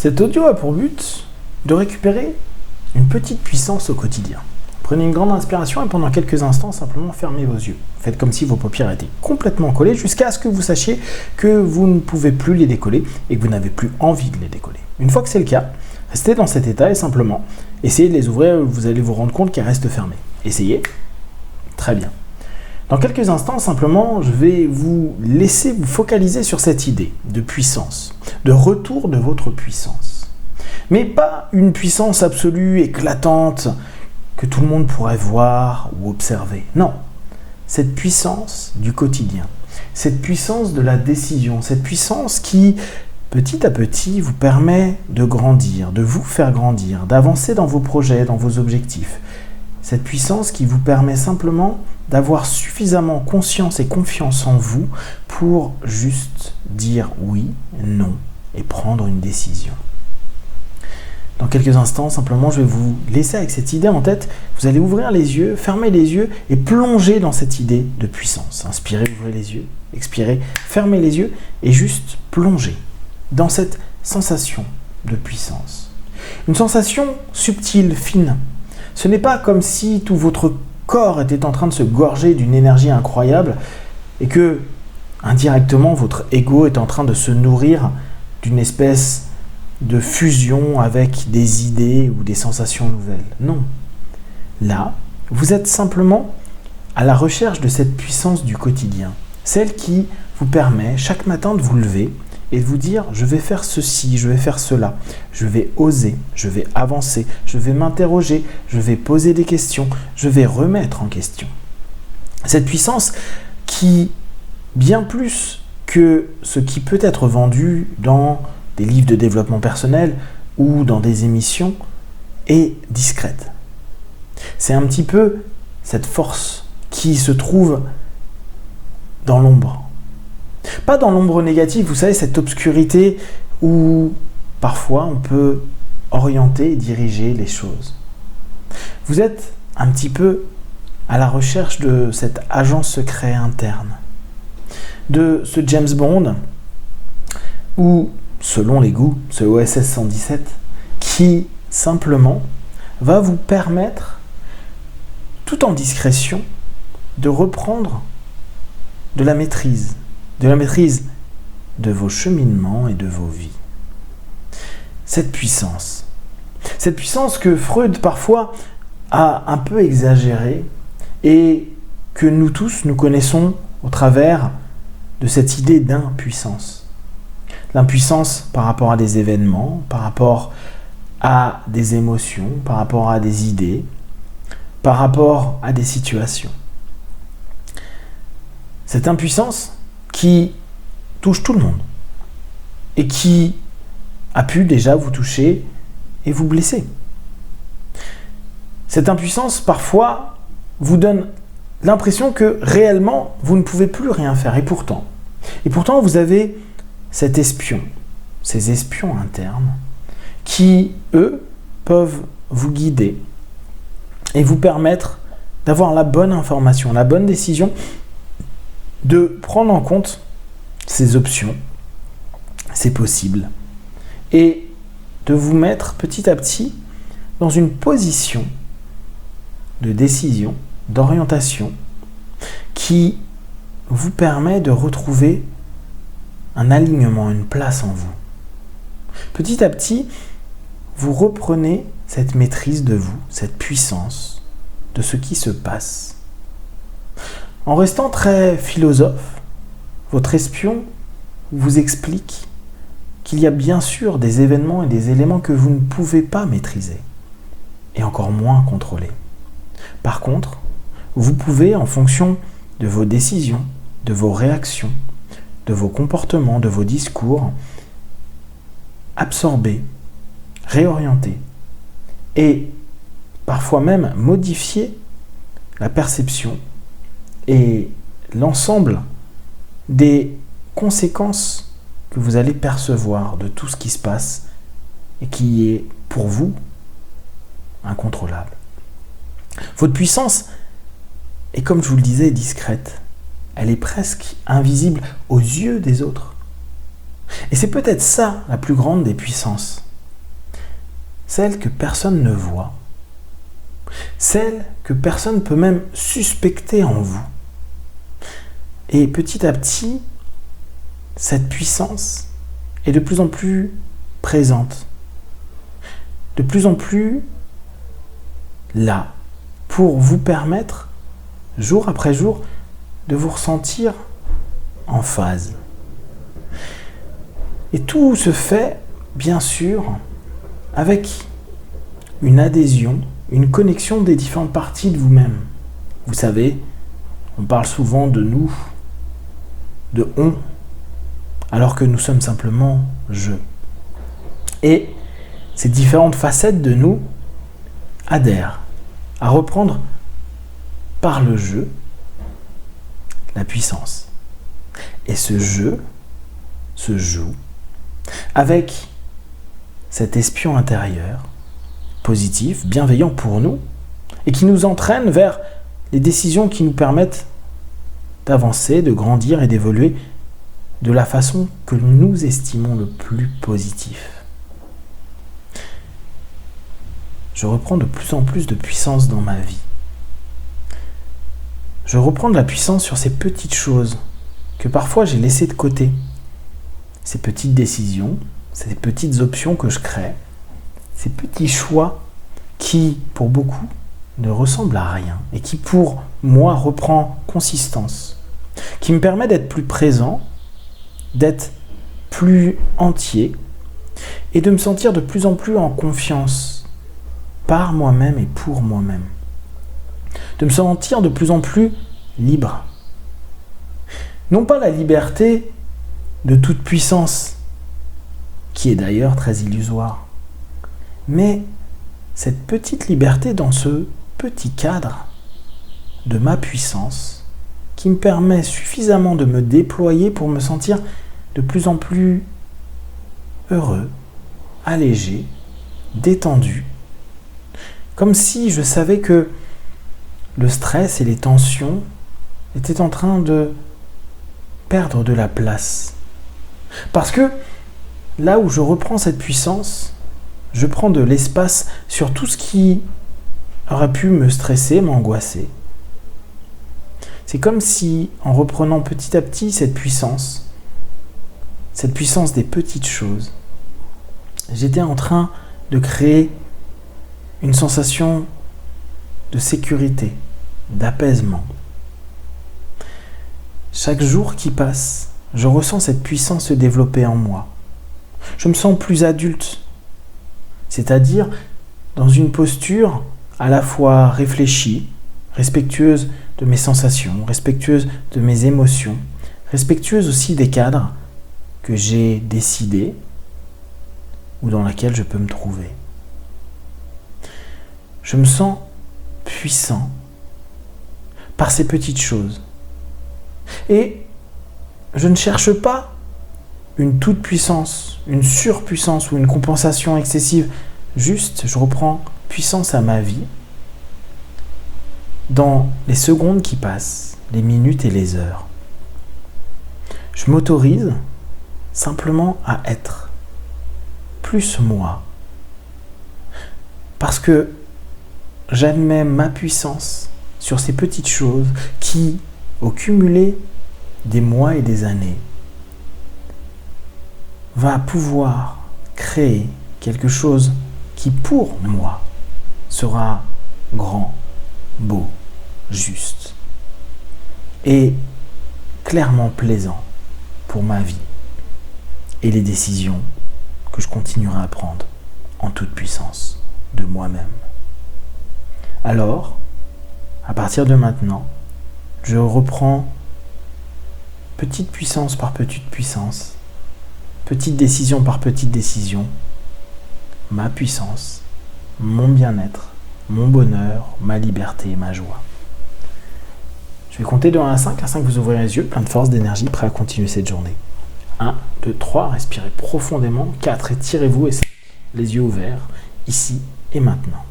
Cet audio a pour but de récupérer une petite puissance au quotidien. Prenez une grande inspiration et pendant quelques instants, simplement fermez vos yeux. Faites comme si vos paupières étaient complètement collées jusqu'à ce que vous sachiez que vous ne pouvez plus les décoller et que vous n'avez plus envie de les décoller. Une fois que c'est le cas, restez dans cet état et simplement essayez de les ouvrir. Vous allez vous rendre compte qu'elles restent fermées. Essayez. Très bien. Dans quelques instants, simplement, je vais vous laisser vous focaliser sur cette idée de puissance, de retour de votre puissance. Mais pas une puissance absolue, éclatante, que tout le monde pourrait voir ou observer. Non, cette puissance du quotidien, cette puissance de la décision, cette puissance qui, petit à petit, vous permet de grandir, de vous faire grandir, d'avancer dans vos projets, dans vos objectifs. Cette puissance qui vous permet simplement d'avoir suffisamment conscience et confiance en vous pour juste dire oui, non et prendre une décision. Dans quelques instants, simplement, je vais vous laisser avec cette idée en tête. Vous allez ouvrir les yeux, fermer les yeux et plonger dans cette idée de puissance. Inspirez, ouvrez les yeux, expirez, fermez les yeux et juste plongez dans cette sensation de puissance. Une sensation subtile, fine. Ce n'est pas comme si tout votre corps était en train de se gorger d'une énergie incroyable et que, indirectement, votre ego est en train de se nourrir d'une espèce de fusion avec des idées ou des sensations nouvelles. Non. Là, vous êtes simplement à la recherche de cette puissance du quotidien, celle qui vous permet chaque matin de vous lever et de vous dire « je vais faire ceci, je vais faire cela, je vais oser, je vais avancer, je vais m'interroger, je vais poser des questions, je vais remettre en question ». Cette puissance qui, bien plus que ce qui peut être vendu dans des livres de développement personnel ou dans des émissions, est discrète. C'est un petit peu cette force qui se trouve dans l'ombre. Pas dans l'ombre négative, vous savez, cette obscurité où parfois on peut orienter et diriger les choses. Vous êtes un petit peu à la recherche de cet agent secret interne, de ce James Bond ou selon les goûts, ce OSS 117, qui simplement va vous permettre, tout en discrétion, de reprendre de la maîtrise de vos cheminements et de vos vies. Cette puissance que Freud parfois a un peu exagérée et que nous tous, nous connaissons au travers de cette idée d'impuissance. L'impuissance par rapport à des événements, par rapport à des émotions, par rapport à des idées, par rapport à des situations. Cette impuissance qui touche tout le monde et qui a pu déjà vous toucher et vous blesser. Cette impuissance, parfois, vous donne l'impression que réellement, vous ne pouvez plus rien faire. Et pourtant, vous avez cet espion, ces espions internes, qui, eux, peuvent vous guider et vous permettre d'avoir la bonne information, la bonne décision, de prendre en compte ces options, ces possibles, et de vous mettre petit à petit dans une position de décision, d'orientation, qui vous permet de retrouver un alignement, une place en vous. Petit à petit, vous reprenez cette maîtrise de vous, cette puissance de ce qui se passe. En restant très philosophe, votre espion vous explique qu'il y a bien sûr des événements et des éléments que vous ne pouvez pas maîtriser, et encore moins contrôler. Par contre, vous pouvez, en fonction de vos décisions, de vos réactions, de vos comportements, de vos discours, absorber, réorienter et parfois même modifier la perception et l'ensemble des conséquences que vous allez percevoir de tout ce qui se passe et qui est pour vous incontrôlable. Votre puissance est, comme je vous le disais, discrète. Elle est presque invisible aux yeux des autres. Et c'est peut-être ça la plus grande des puissances. celle que personne ne voit, celle que personne ne peut même suspecter en vous. Et petit à petit, cette puissance est de plus en plus présente, de plus en plus là, pour vous permettre, jour après jour, de vous ressentir en phase. Et tout se fait, bien sûr, avec une adhésion, une connexion des différentes parties de vous-même. Vous savez, on parle souvent de nous, de on, alors que nous sommes simplement je. Et ces différentes facettes de nous adhèrent à reprendre par le jeu la puissance. Et ce jeu se joue avec cet espion intérieur, positif, bienveillant pour nous, et qui nous entraîne vers les décisions qui nous permettent d'avancer, de grandir et d'évoluer de la façon que nous estimons le plus positif. Je reprends de plus en plus de puissance dans ma vie. Je reprends de la puissance sur ces petites choses que parfois j'ai laissées de côté. Ces petites décisions, ces petites options que je crée, ces petits choix qui, pour beaucoup, ne ressemblent à rien et qui, pour moi, reprend consistance, qui me permet d'être plus présent, d'être plus entier et de me sentir de plus en plus en confiance par moi-même et pour moi-même. De me sentir de plus en plus libre. Non pas la liberté de toute puissance, qui est d'ailleurs très illusoire, mais cette petite liberté dans ce petit cadre de ma puissance qui me permet suffisamment de me déployer pour me sentir de plus en plus heureux, allégé, détendu, comme si je savais que le stress et les tensions étaient en train de perdre de la place. Parce que là où je reprends cette puissance, je prends de l'espace sur tout ce qui aurait pu me stresser, m'angoisser. C'est comme si, en reprenant petit à petit cette puissance des petites choses, j'étais en train de créer une sensation de sécurité, d'apaisement. Chaque jour qui passe, je ressens cette puissance se développer en moi. Je me sens plus adulte, c'est-à-dire dans une posture à la fois réfléchie, respectueuse de mes sensations, respectueuse de mes émotions, respectueuse aussi des cadres que j'ai décidés ou dans lesquels je peux me trouver. Je me sens puissant par ces petites choses. Et je ne cherche pas une toute-puissance, une surpuissance ou une compensation excessive. Juste, je reprends puissance à ma vie dans les secondes qui passent, les minutes et les heures. Je m'autorise simplement à être plus moi. Parce que j'admets ma puissance sur ces petites choses qui, au cumulé des mois et des années, va pouvoir créer quelque chose qui, pour moi, sera grand, beau, juste et clairement plaisant pour ma vie et les décisions que je continuerai à prendre en toute puissance de moi-même. Alors, à partir de maintenant, je reprends petite puissance par petite puissance, petite décision par petite décision, ma puissance, mon bien-être, mon bonheur, ma liberté et ma joie. Je vais compter de 1 à 5. À 5, vous ouvrez les yeux, plein de force, d'énergie, prêt à continuer cette journée. 1, 2, 3, respirez profondément. 4, étirez-vous et 5, les yeux ouverts, ici et maintenant.